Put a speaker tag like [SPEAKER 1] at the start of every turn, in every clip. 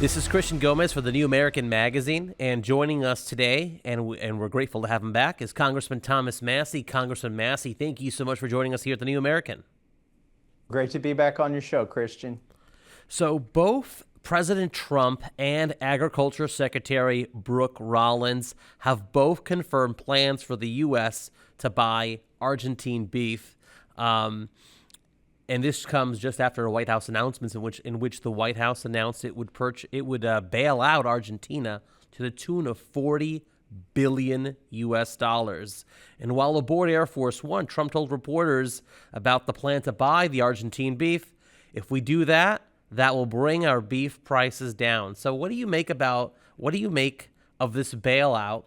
[SPEAKER 1] This is Christian Gomez for the New American Magazine, and joining us today, and we're grateful to have him back, is Congressman Thomas Massie. Congressman Massie, thank you so much for joining us here at the New American.
[SPEAKER 2] Great to be back on your show, Christian.
[SPEAKER 1] So both President Trump and Agriculture Secretary Brooke Rollins have both confirmed plans for the U.S. to buy Argentine beef. And this comes just after a White House announcements in which the White House announced it would bail out Argentina to the tune of $40 billion US. And while aboard Air Force One, Trump told reporters about the plan to buy the Argentine beef. If we do that, that will bring our beef prices down. So what do you make of this bailout?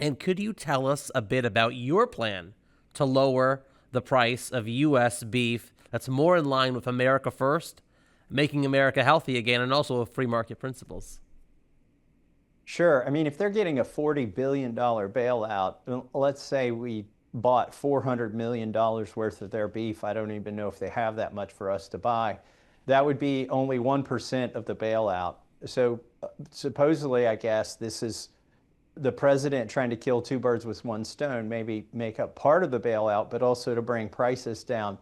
[SPEAKER 1] And could you tell us a bit about your plan to lower the price of U.S. beef that's more in line with America First, making America healthy again, and also with free market principles?
[SPEAKER 2] Sure. I mean, if they're getting a $40 billion bailout, let's say we bought $400 million worth of their beef. I don't even know if they have that much for us to buy. That would be only 1% of the bailout. So supposedly, I guess, this is the president trying to kill two birds with one stone, maybe make up part of the bailout, but also to bring prices down.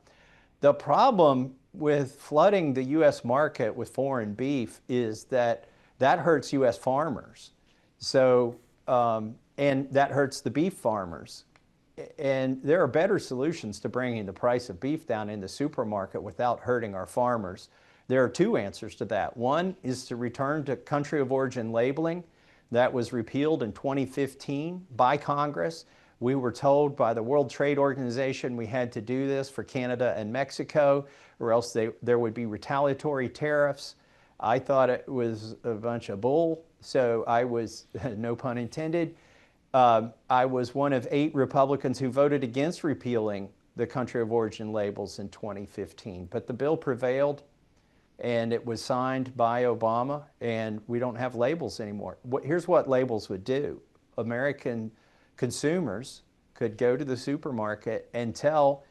[SPEAKER 2] The problem with flooding the U.S. market with foreign beef is that hurts U.S. farmers. So, and that hurts the beef farmers. And there are better solutions to bringing the price of beef down in the supermarket without hurting our farmers. There are two answers to that. One is to return to country of origin labeling. That was repealed in 2015 by Congress. We were told by the World Trade Organization we had to do this for Canada and Mexico, or else there would be retaliatory tariffs. I thought it was a bunch of bull, so I was, no pun intended, I was one of 8 Republicans who voted against repealing the country of origin labels in 2015. But the bill prevailed, and it was signed by Obama, and we don't have labels anymore. Here's what labels would do. American consumers could go to the supermarket and tell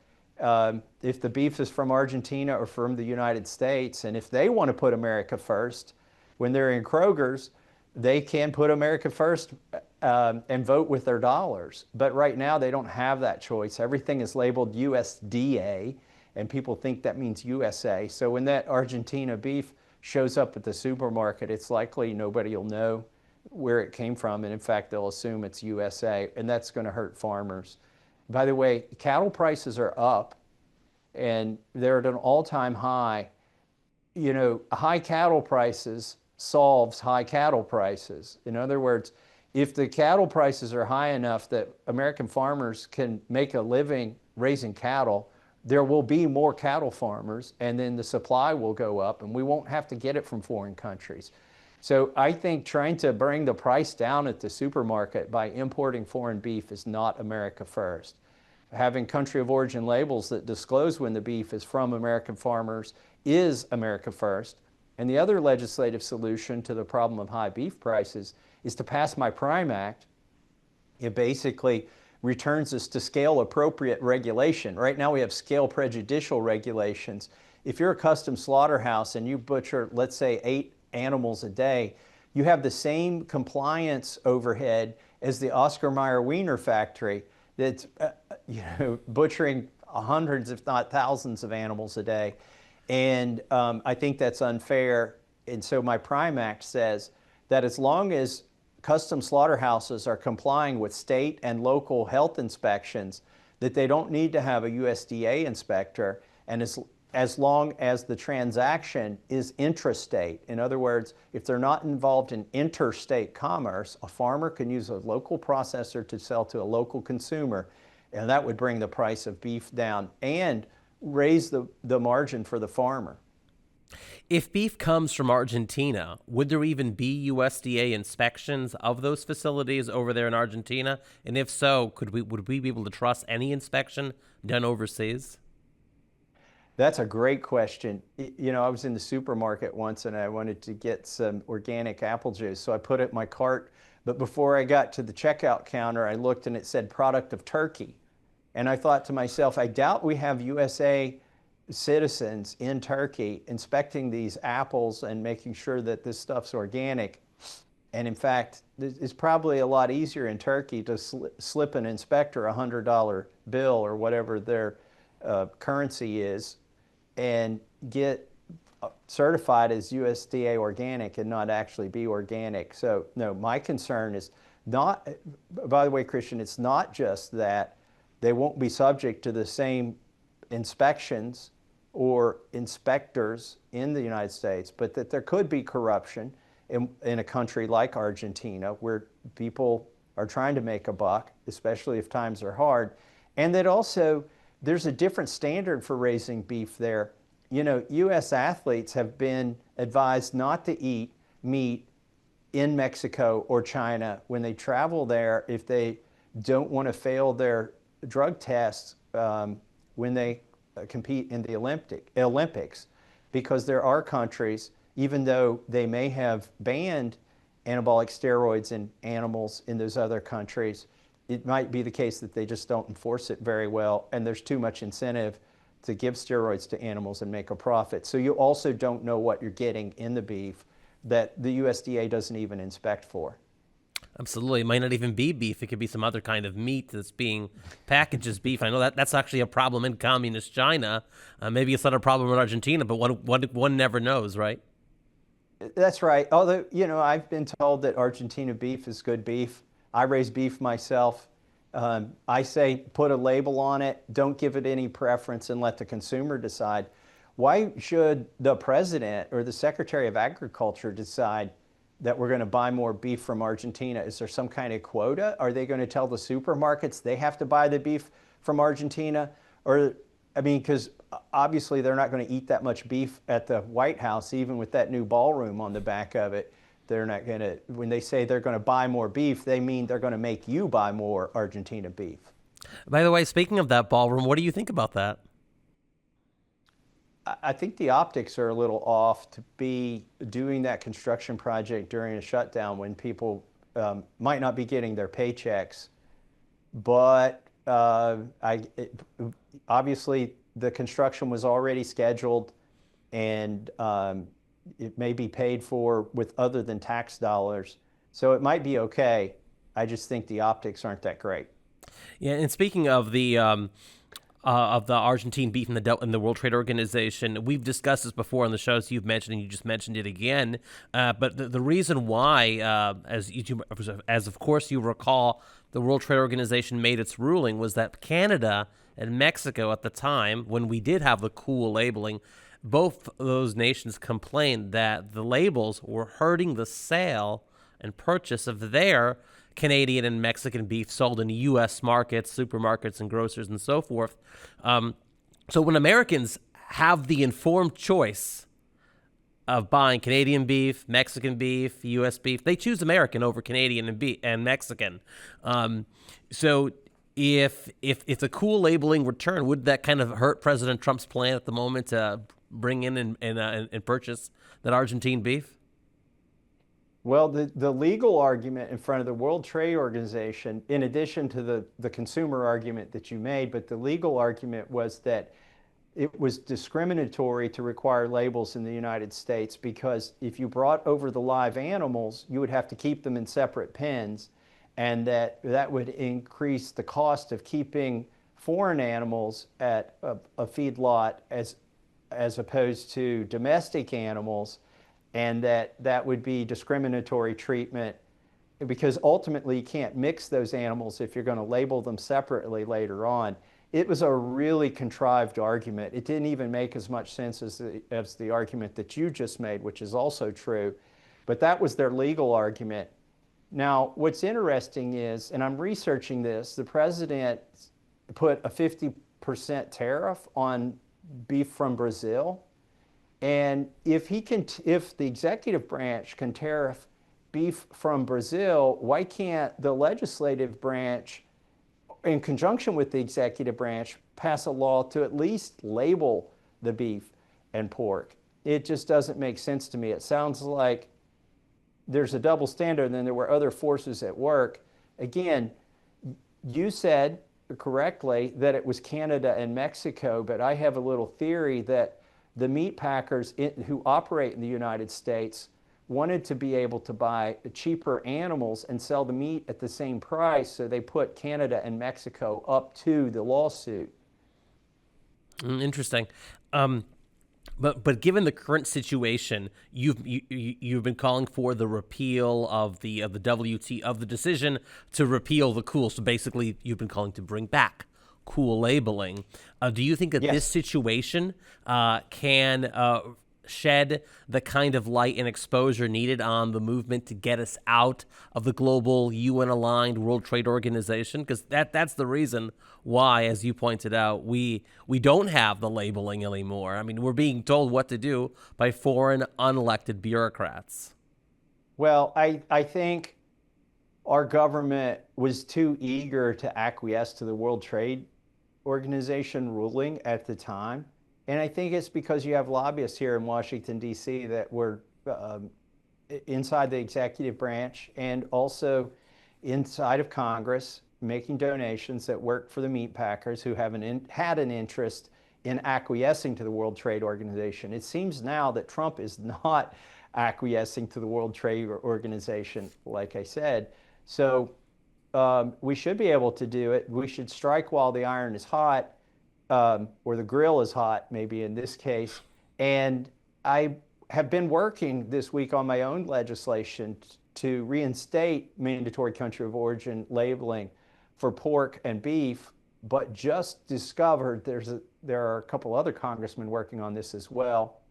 [SPEAKER 2] if the beef is from Argentina or from the United States. And if they want to put America first, when they're in Kroger's, they can put America first and vote with their dollars. But right now, they don't have that choice. Everything is labeled USDA, and people think that means USA. So when that Argentina beef shows up at the supermarket, it's likely nobody will know where it came from, and in fact, they'll assume it's USA, and that's going to hurt farmers. By the way, cattle prices are up, and they're at an all-time high. You know, high cattle prices solves high cattle prices. In other words, if the cattle prices are high enough that American farmers can make a living raising cattle, there will be more cattle farmers, and then the supply will go up, and we won't have to get it from foreign countries. So I think trying to bring the price down at the supermarket by importing foreign beef is not America First. Having country of origin labels that disclose when the beef is from American farmers is America First. And the other legislative solution to the problem of high beef prices is to pass My Prime Act. It basically returns us to scale appropriate regulation. Right now we have scale prejudicial regulations. If you're a custom slaughterhouse and you butcher, let's say, 8 animals a day, you have the same compliance overhead as the Oscar Mayer Wiener factory that's butchering hundreds, if not thousands, of animals a day. And I think that's unfair. And so my Prime Act says that as long as custom slaughterhouses are complying with state and local health inspections, that they don't need to have a USDA inspector, and as long as the transaction is intrastate. In other words, if they're not involved in interstate commerce, a farmer can use a local processor to sell to a local consumer, and that would bring the price of beef down and raise the margin for the farmer.
[SPEAKER 1] If beef comes from Argentina, would there even be USDA inspections of those facilities over there in Argentina? And if so, would we be able to trust any inspection done overseas?
[SPEAKER 2] That's a great question. You know, I was in the supermarket once and I wanted to get some organic apple juice, so I put it in my cart. But before I got to the checkout counter, I looked and it said product of Turkey. And I thought to myself, I doubt we have USA citizens in Turkey inspecting these apples and making sure that this stuff's organic. And in fact, it's probably a lot easier in Turkey to slip an inspector a $100 bill or whatever their currency is and get certified as USDA organic and not actually be organic. So no, my concern is not, by the way, Christian, it's not just that they won't be subject to the same inspections or inspectors in the United States, but that there could be corruption in a country like Argentina, where people are trying to make a buck, especially if times are hard. And that also there's a different standard for raising beef there. You know, US athletes have been advised not to eat meat in Mexico or China when they travel there if they don't want to fail their drug tests when they compete in the Olympics, because there are countries, even though they may have banned anabolic steroids in animals in those other countries, it might be the case that they just don't enforce it very well, and there's too much incentive to give steroids to animals and make a profit. So you also don't know what you're getting in the beef that the USDA doesn't even inspect for.
[SPEAKER 1] Absolutely. It might not even be beef. It could be some other kind of meat that's being packaged as beef. I know that's actually a problem in communist China. Maybe it's not a problem in Argentina, but one never knows, right?
[SPEAKER 2] That's right. Although, you know, I've been told that Argentina beef is good beef. I raise beef myself. I say put a label on it, don't give it any preference, and let the consumer decide. Why should the president or the Secretary of Agriculture decide that we're going to buy more beef from Argentina? Is there some kind of quota? Are they going to tell the supermarkets they have to buy the beef from Argentina? Or, I mean, because obviously they're not going to eat that much beef at the White House, even with that new ballroom on the back of it. They're not going to, when they say they're going to buy more beef, they mean they're going to make you buy more Argentina beef.
[SPEAKER 1] By the way, speaking of that ballroom, what do you think about that?
[SPEAKER 2] I think the optics are a little off to be doing that construction project during a shutdown when people might not be getting their paychecks. But obviously the construction was already scheduled, and it may be paid for with other than tax dollars. So it might be okay. I just think the optics aren't that great.
[SPEAKER 1] Yeah, and speaking of the Argentine beef in the World Trade Organization, we've discussed this before on the show, so you've mentioned and you just mentioned it again. But the reason why, as of course you recall, the World Trade Organization made its ruling was that Canada and Mexico at the time, when we did have the cool labeling, both those nations complained that the labels were hurting the sale and purchase of their Canadian and Mexican beef sold in U.S. markets, supermarkets, and grocers, and so forth. So when Americans have the informed choice of buying Canadian beef, Mexican beef, U.S. beef, they choose American over Canadian and Mexican. So if the cool labeling return, would that kind of hurt President Trump's plan at the moment to bring in and purchase that Argentine beef?
[SPEAKER 2] Well, the legal argument in front of the World Trade Organization, in addition to the consumer argument that you made, but the legal argument was that it was discriminatory to require labels in the United States, because if you brought over the live animals, you would have to keep them in separate pens, and that would increase the cost of keeping foreign animals at a feedlot as opposed to domestic animals. And that would be discriminatory treatment, because ultimately you can't mix those animals if you're going to label them separately later on. It was a really contrived argument. It didn't even make as much sense as the argument that you just made, which is also true. But that was their legal argument. Now, what's interesting is, and I'm researching this, the president put a 50% tariff on beef from Brazil. And if the executive branch can tariff beef from Brazil, why can't the legislative branch, in conjunction with the executive branch, pass a law to at least label the beef and pork? It just doesn't make sense to me. It sounds like there's a double standard and then there were other forces at work. Again, you said correctly that it was Canada and Mexico, but I have a little theory that the meat packers who operate in the United States wanted to be able to buy cheaper animals and sell the meat at the same price, so they put Canada and Mexico up to the lawsuit.
[SPEAKER 1] Interesting. But given the current situation, you've been calling for the repeal of the decision to repeal the cool. So basically, you've been calling to bring back cool labeling. Do you think that
[SPEAKER 2] Yes.
[SPEAKER 1] this situation can shed the kind of light and exposure needed on the movement to get us out of the global UN-aligned World Trade Organization? Because that's the reason why, as you pointed out, we don't have the labeling anymore. I mean, we're being told what to do by foreign unelected bureaucrats.
[SPEAKER 2] Well, I think our government was too eager to acquiesce to the World Trade Organization ruling at the time. And I think it's because you have lobbyists here in Washington, D.C. that were inside the executive branch and also inside of Congress making donations that work for the meat packers who had an interest in acquiescing to the World Trade Organization. It seems now that Trump is not acquiescing to the World Trade Organization, like I said. So we should be able to do it. We should strike while the iron is hot. Or the grill is hot, maybe in this case. And I have been working this week on my own legislation to reinstate mandatory country of origin labeling for pork and beef, but just discovered there are a couple other congressmen working on this as well.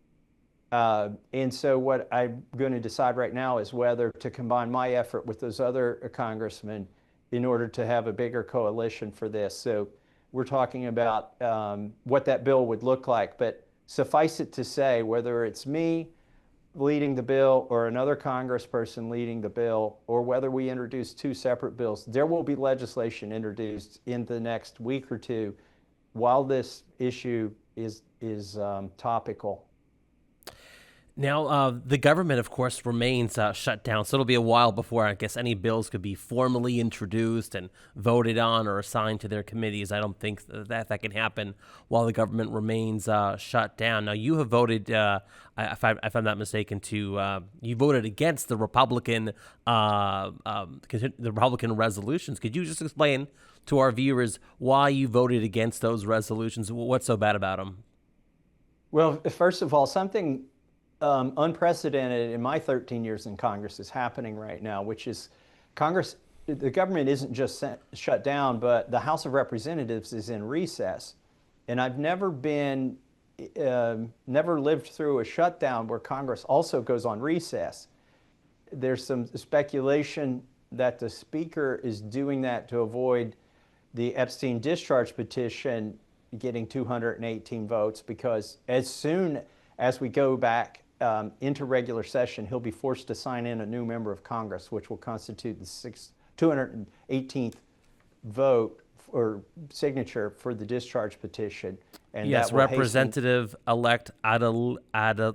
[SPEAKER 2] And so what I'm going to decide right now is whether to combine my effort with those other congressmen in order to have a bigger coalition for this. So we're talking about what that bill would look like. But suffice it to say, whether it's me leading the bill or another congressperson leading the bill, or whether we introduce two separate bills, there will be legislation introduced in the next week or two while this issue is topical.
[SPEAKER 1] Now, the government, of course, remains shut down, so it'll be a while before, I guess, any bills could be formally introduced and voted on or assigned to their committees. I don't think that can happen while the government remains shut down. Now, you have voted, if I'm not mistaken, you voted against the Republican resolutions. Could you just explain to our viewers why you voted against those resolutions? What's so bad about them?
[SPEAKER 2] Well, first of all, something unprecedented in my 13 years in Congress is happening right now, which is the government isn't just shut down, but the House of Representatives is in recess. And I've never lived through a shutdown where Congress also goes on recess. There's some speculation that the Speaker is doing that to avoid the Epstein discharge petition getting 218 votes, because as soon as we go back into regular session, he'll be forced to sign in a new member of Congress, which will constitute the 218th vote or signature for the discharge petition. And
[SPEAKER 1] yes,
[SPEAKER 2] that will
[SPEAKER 1] Representative-elect Adelita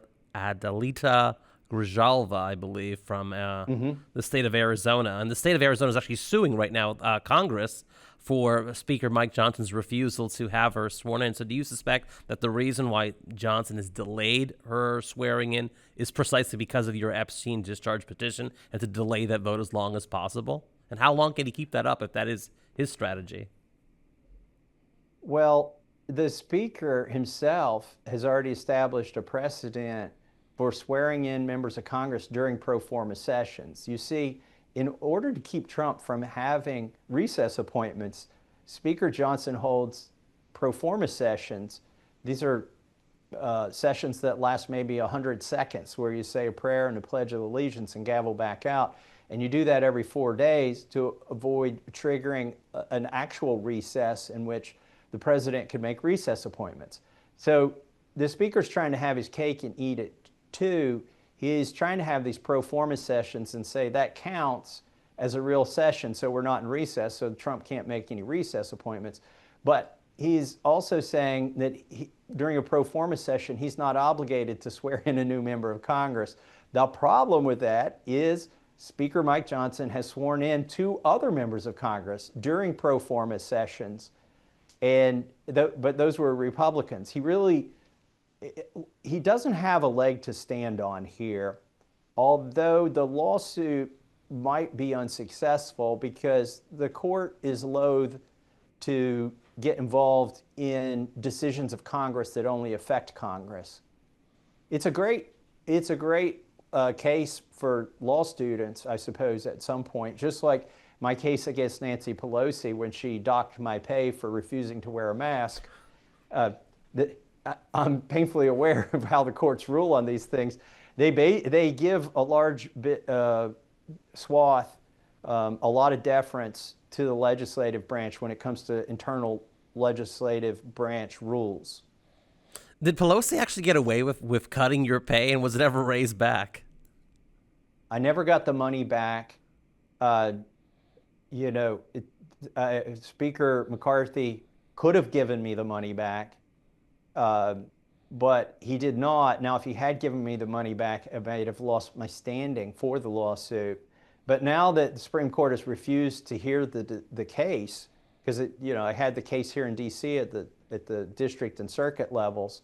[SPEAKER 1] Grijalva, I believe, from the state of Arizona. And the state of Arizona is actually suing right now Congress for Speaker Mike Johnson's refusal to have her sworn in. So do you suspect that the reason why Johnson has delayed her swearing in is precisely because of your Epstein discharge petition, and to delay that vote as long as possible? And how long can he keep that up if that is his strategy?
[SPEAKER 2] Well, the Speaker himself has already established a precedent for swearing in members of Congress during pro forma sessions. You see, in order to keep Trump from having recess appointments, Speaker Johnson holds pro forma sessions. These are sessions that last maybe 100 seconds, where you say a prayer and a pledge of allegiance and gavel back out. And you do that every 4 days to avoid triggering an actual recess in which the president could make recess appointments. So the Speaker's trying to have his cake and eat it too. He's trying to have these pro forma sessions and say that counts as a real session, so we're not in recess, so Trump can't make any recess appointments. But he's also saying that during a pro forma session, he's not obligated to swear in a new member of Congress. The problem with that is Speaker Mike Johnson has sworn in 2 other members of Congress during pro forma sessions, but those were Republicans. He doesn't have a leg to stand on here, although the lawsuit might be unsuccessful because the court is loath to get involved in decisions of Congress that only affect Congress. It's a great case for law students, I suppose, at some point, just like my case against Nancy Pelosi when she docked my pay for refusing to wear a mask. I'm painfully aware of how the courts rule on these things. They give a large swath, a lot of deference to the legislative branch when it comes to internal legislative branch rules.
[SPEAKER 1] Did Pelosi actually get away with cutting your pay, and was it ever raised back?
[SPEAKER 2] I never got the money back. Speaker McCarthy could have given me the money back, but he did not. Now, if he had given me the money back, I might have lost my standing for the lawsuit. But now that the Supreme Court has refused to hear the case, because I had the case here in D.C. at the district and circuit levels,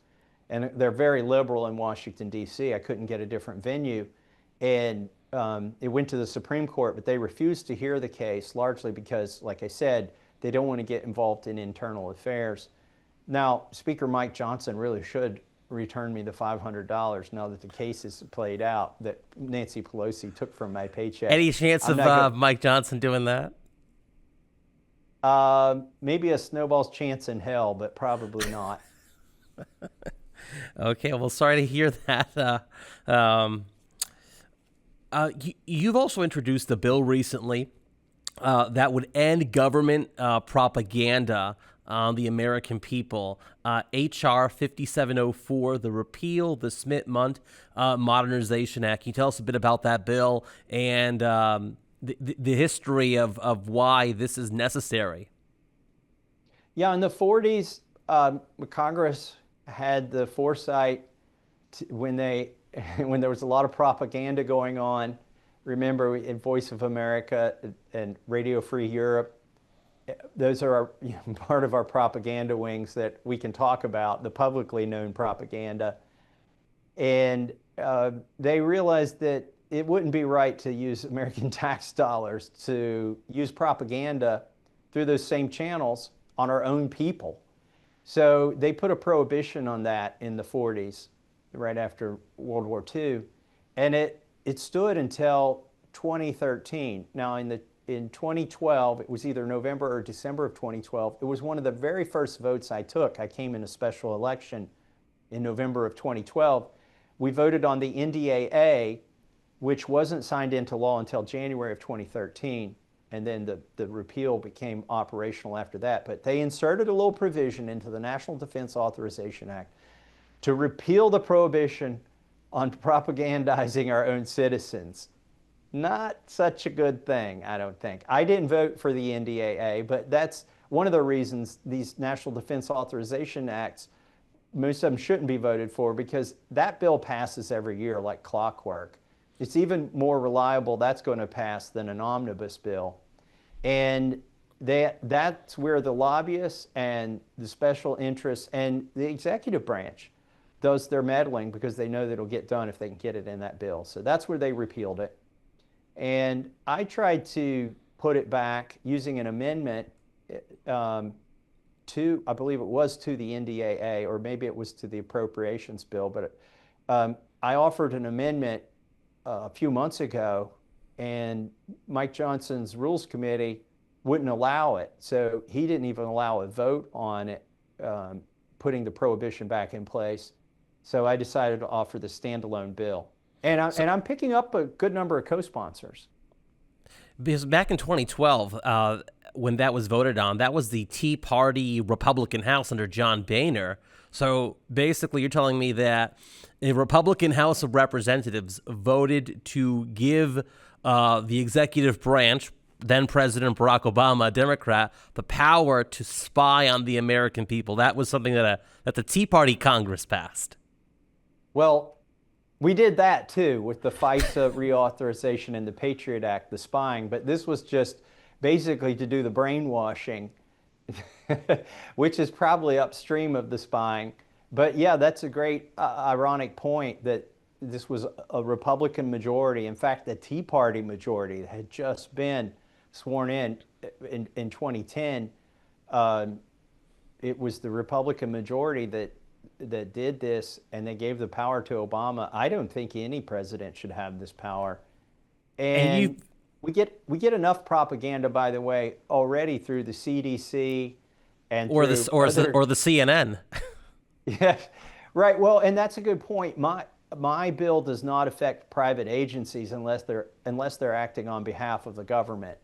[SPEAKER 2] and they're very liberal in Washington, D.C. I couldn't get a different venue, and it went to the Supreme Court, but they refused to hear the case, largely because, like I said, they don't want to get involved in internal affairs. Now, Speaker Mike Johnson really should return me the $500 now that the case is played out that Nancy Pelosi took from my paycheck.
[SPEAKER 1] Any chance of Mike Johnson doing that?
[SPEAKER 2] Maybe a snowball's chance in hell, but probably not.
[SPEAKER 1] Okay, well, sorry to hear that. You've also introduced a bill recently that would end government propaganda on the American people. H.R. 5704, the Repeal, the Smith-Mundt Modernization Act. Can you tell us a bit about that bill and the history of why this is necessary?
[SPEAKER 2] Yeah, in the 40s, Congress had the foresight when there was a lot of propaganda going on. Remember, in Voice of America and Radio Free Europe, those are part of our propaganda wings that we can talk about, the publicly known propaganda. And they realized that it wouldn't be right to use American tax dollars to use propaganda through those same channels on our own people. So they put a prohibition on that in the 40s, right after World War II. And it stood until 2013. Now, in 2012, it was either November or December of 2012, it was one of the very first votes I took. I came in a special election in November of 2012. We voted on the NDAA, which wasn't signed into law until January of 2013. And then the repeal became operational after that. But they inserted a little provision into the National Defense Authorization Act to repeal the prohibition on propagandizing our own citizens. Not such a good thing, I don't think. I didn't vote for the NDAA, but that's one of the reasons these National Defense Authorization Acts, most of them shouldn't be voted for, because that bill passes every year like clockwork. It's even more reliable that's going to pass than an omnibus bill. And that's where the lobbyists and the special interests and the executive branch does their meddling, because they know that it'll get done if they can get it in that bill. So that's where they repealed it. And I tried to put it back using an amendment to, I believe it was to the NDAA, or maybe it was to the appropriations bill, but I offered an amendment a few months ago, and Mike Johnson's Rules Committee wouldn't allow it. So he didn't even allow a vote on it, putting the prohibition back in place. So I decided to offer the standalone bill. And I'm picking up a good number of co-sponsors.
[SPEAKER 1] Because back in 2012, when that was voted on, that was the Tea Party Republican House under John Boehner. So basically, you're telling me that a Republican House of Representatives voted to give the executive branch, then President Barack Obama, a Democrat, the power to spy on the American people. That was something that the Tea Party Congress passed.
[SPEAKER 2] Well, We did that too with the FISA reauthorization and the Patriot Act, the spying, but this was just basically to do the brainwashing, which is probably upstream of the spying. But yeah, that's a great ironic point that this was a Republican majority. In fact, the Tea Party majority that had just been sworn in 2010. It was the Republican majority that did this, and they gave the power to Obama. I don't think any president should have this power. And we get enough propaganda, by the way, already through the CDC and
[SPEAKER 1] or the CNN.
[SPEAKER 2] Yeah, right. Well, and that's a good point. My bill does not affect private agencies unless they're acting on behalf of the government.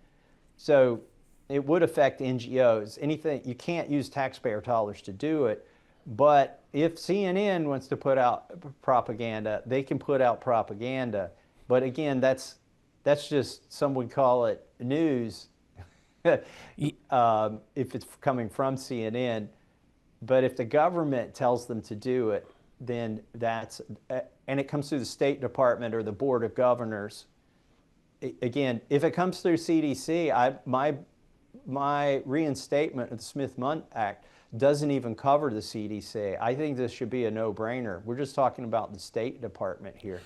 [SPEAKER 2] So it would affect NGOs. Anything, you can't use taxpayer dollars to do it. But if CNN wants to put out propaganda, they can put out propaganda. But again, that's just, some would call it news if it's coming from CNN. But if the government tells them to do it, then and it comes through the State Department or the Board of Governors. Again, if it comes through CDC, my reinstatement of the Smith-Mundt Act doesn't even cover the CDC. I think this should be a no-brainer. We're just talking about the State Department here.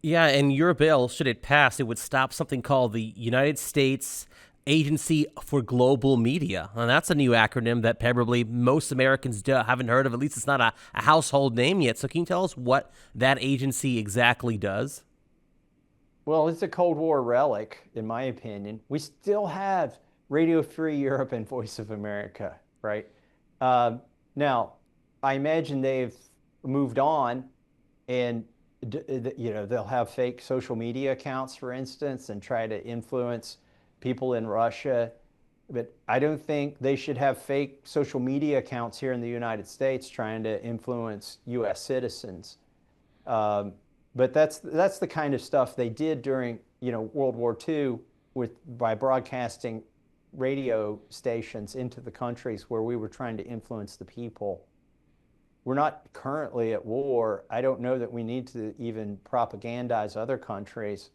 [SPEAKER 1] Yeah, and your bill, should it pass, it would stop something called the United States Agency for Global Media. And that's a new acronym that probably most Americans haven't heard of. At least it's not a household name yet. So can you tell us what that agency exactly does?
[SPEAKER 2] Well, it's a Cold War relic, in my opinion. We still have Radio Free Europe and Voice of America, right? Now, I imagine they've moved on, and they'll have fake social media accounts, for instance, and try to influence people in Russia. But I don't think they should have fake social media accounts here in the United States trying to influence U.S. citizens. But that's the kind of stuff they did during World War II by broadcasting radio stations into the countries where we were trying to influence the people. We're not currently at war. I don't know that we need to even propagandize other countries,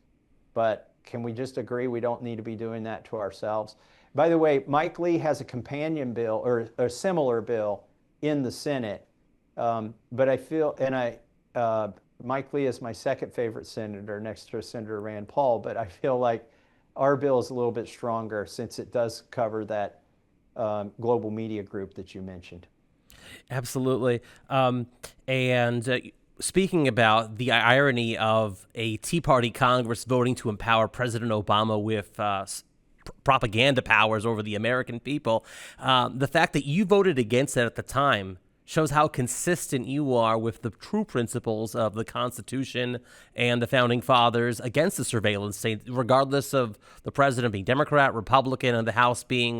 [SPEAKER 2] but can we just agree we don't need to be doing that to ourselves? By the way, Mike Lee has a companion bill or a similar bill in the Senate, but I feel, Mike Lee is my second favorite senator next to Senator Rand Paul, but I feel like our bill is a little bit stronger since it does cover that global media group that you mentioned.
[SPEAKER 1] Absolutely. Speaking about the irony of a Tea Party Congress voting to empower President Obama with propaganda powers over the American people, the fact that you voted against it at the time shows how consistent you are with the true principles of the Constitution and the Founding Fathers against the surveillance state, regardless of the president being Democrat, Republican, and the House being,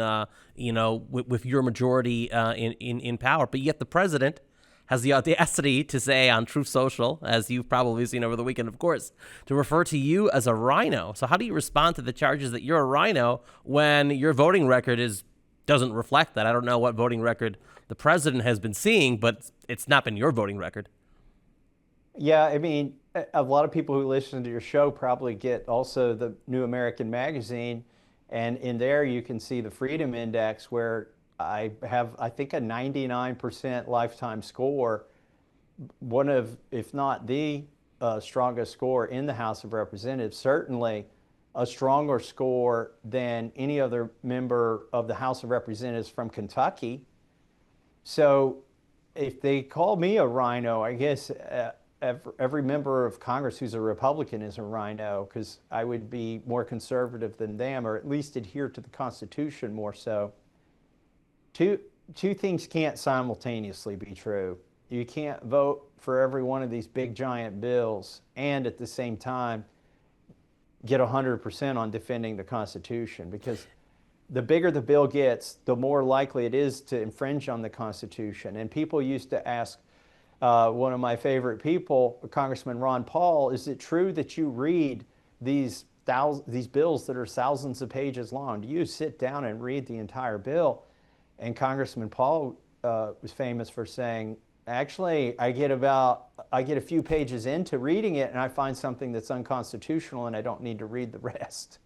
[SPEAKER 1] with your majority in power. But yet the president has the audacity to say on Truth Social, as you've probably seen over the weekend, of course, to refer to you as a rhino. So how do you respond to the charges that you're a rhino when your voting record doesn't reflect that? I don't know what voting record the president has been seeing, but it's not been your voting record.
[SPEAKER 2] Yeah, I mean, a lot of people who listen to your show probably get also the New American Magazine, and in there you can see the Freedom Index, where I have, I think, a 99% lifetime score, one of, if not the strongest score in the House of Representatives, certainly a stronger score than any other member of the House of Representatives from Kentucky. So if they call me a rhino, I guess every member of Congress who's a Republican is a rhino, because I would be more conservative than them, or at least adhere to the Constitution more so. Two things can't simultaneously be true. You can't vote for every one of these big giant bills and at the same time get 100% on defending the Constitution, because the bigger the bill gets, the more likely it is to infringe on the Constitution. And people used to ask one of my favorite people, Congressman Ron Paul, is it true that you read these bills that are thousands of pages long? Do you sit down and read the entire bill? And Congressman Paul was famous for saying, Actually, I get a few pages into reading it and I find something that's unconstitutional and I don't need to read the rest.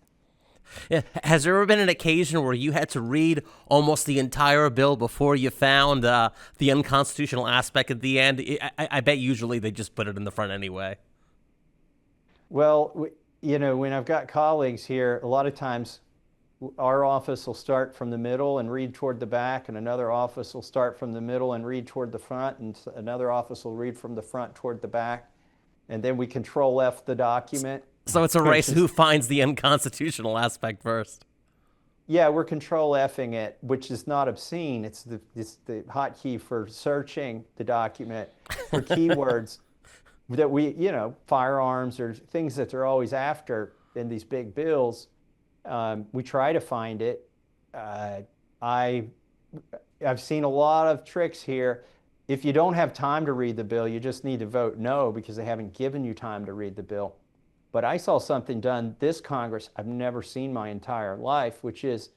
[SPEAKER 1] Yeah. Has there ever been an occasion where you had to read almost the entire bill before you found the unconstitutional aspect at the end? I bet usually they just put it in the front anyway.
[SPEAKER 2] Well, when I've got colleagues here, a lot of times our office will start from the middle and read toward the back, and another office will start from the middle and read toward the front, and another office will read from the front toward the back, and then we Control F the document.
[SPEAKER 1] So it's a race who finds the unconstitutional aspect first.
[SPEAKER 2] Yeah, we're Control F-ing it, which is not obscene. It's the hotkey for searching the document for keywords that we, firearms or things that they're always after in these big bills. We try to find it. I've seen a lot of tricks here. If you don't have time to read the bill, you just need to vote no because they haven't given you time to read the bill. But I saw something done this Congress I've never seen my entire life, which is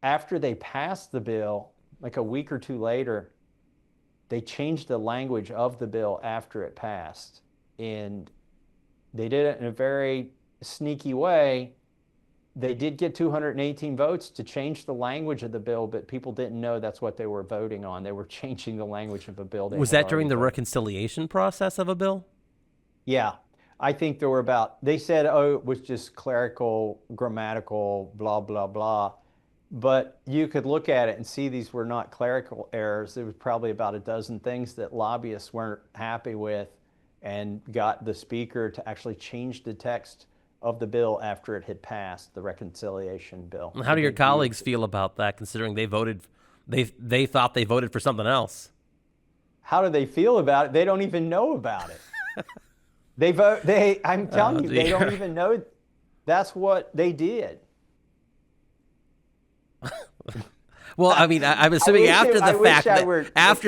[SPEAKER 2] after they passed the bill, like a week or two later, they changed the language of the bill after it passed. And they did it in a very sneaky way. They did get 218 votes to change the language of the bill, but people didn't know that's what they were voting on. They were changing the language of a bill.
[SPEAKER 1] Was that during the reconciliation process of a bill?
[SPEAKER 2] Yeah. I think there were they said, it was just clerical, grammatical, blah, blah, blah. But you could look at it and see these were not clerical errors. There was probably about a dozen things that lobbyists weren't happy with and got the speaker to actually change the text of the bill after it had passed, the reconciliation bill.
[SPEAKER 1] How do your colleagues feel about that, considering they thought they voted for something else?
[SPEAKER 2] How do they feel about it? They don't even know about it. I'm telling you, they don't even know that's what they did.
[SPEAKER 1] Well, I mean, I'm assuming after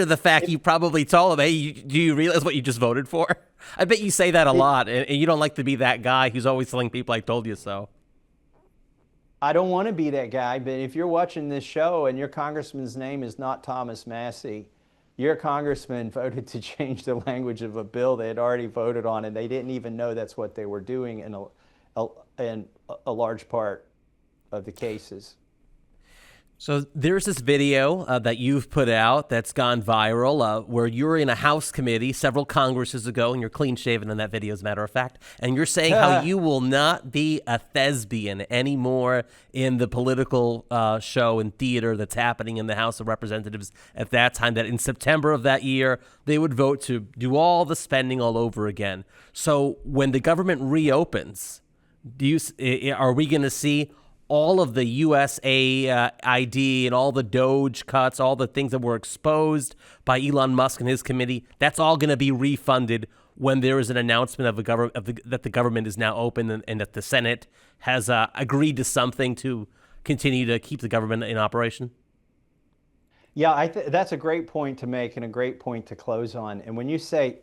[SPEAKER 1] the fact, you probably told them, hey, do you realize what you just voted for? I bet you say that a lot, and you don't like to be that guy who's always telling people, I told you so.
[SPEAKER 2] I don't want to be that guy, but if you're watching this show and your congressman's name is not Thomas Massie, your congressman voted to change the language of a bill they had already voted on, and they didn't even know that's what they were doing in a large part of the cases.
[SPEAKER 1] So there's this video that you've put out that's gone viral where you're in a House committee several Congresses ago, and you're clean-shaven in that video, as a matter of fact, and you're saying how you will not be a thespian anymore in the political show and theater that's happening in the House of Representatives at that time, that in September of that year, they would vote to do all the spending all over again. So when the government reopens, are we going to see all of the USAID and all the Doge cuts, all the things that were exposed by Elon Musk and his committee, that's all going to be refunded when there is an announcement that the government is now open and that the Senate has agreed to something to continue to keep the government in operation?
[SPEAKER 2] Yeah, that's a great point to make and a great point to close on. And when we say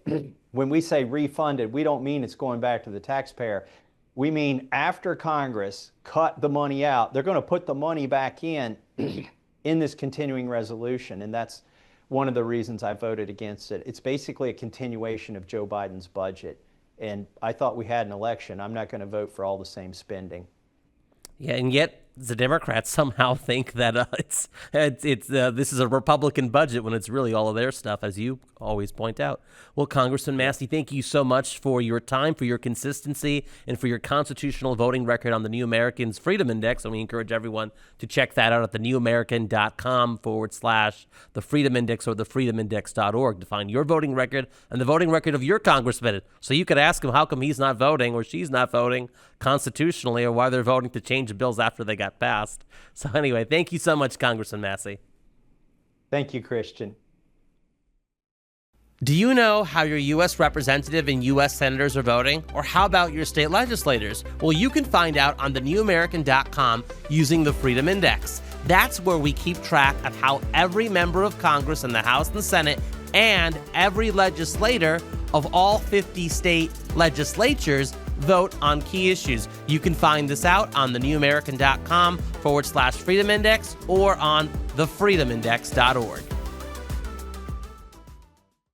[SPEAKER 2] refunded, we don't mean it's going back to the taxpayer. We mean after Congress cut the money out, they're going to put the money back in this continuing resolution. And that's one of the reasons I voted against it. It's basically a continuation of Joe Biden's budget. And I thought we had an election. I'm not going to vote for all the same spending.
[SPEAKER 1] Yeah, and yet the Democrats somehow think that this is a Republican budget when it's really all of their stuff, as you always point out. Well, Congressman Massie, thank you so much for your time, for your consistency, and for your constitutional voting record on the New Americans Freedom Index. And we encourage everyone to check that out at thenewamerican.com/the Freedom Index or thefreedomindex.org to find your voting record and the voting record of your congressman. So you could ask him how come he's not voting or she's not voting constitutionally, or why they're voting to change the bills after they got passed. So anyway, thank you so much, Congressman Massie.
[SPEAKER 2] Thank you, Christian.
[SPEAKER 1] Do you know how your U.S. representative and U.S. senators are voting? Or how about your state legislators? Well, you can find out on thenewamerican.com using the Freedom Index. That's where we keep track of how every member of Congress in the House and the Senate and every legislator of all 50 state legislatures vote on key issues. You can find this out on thenewamerican.com/Freedom Index or on thefreedomindex.org.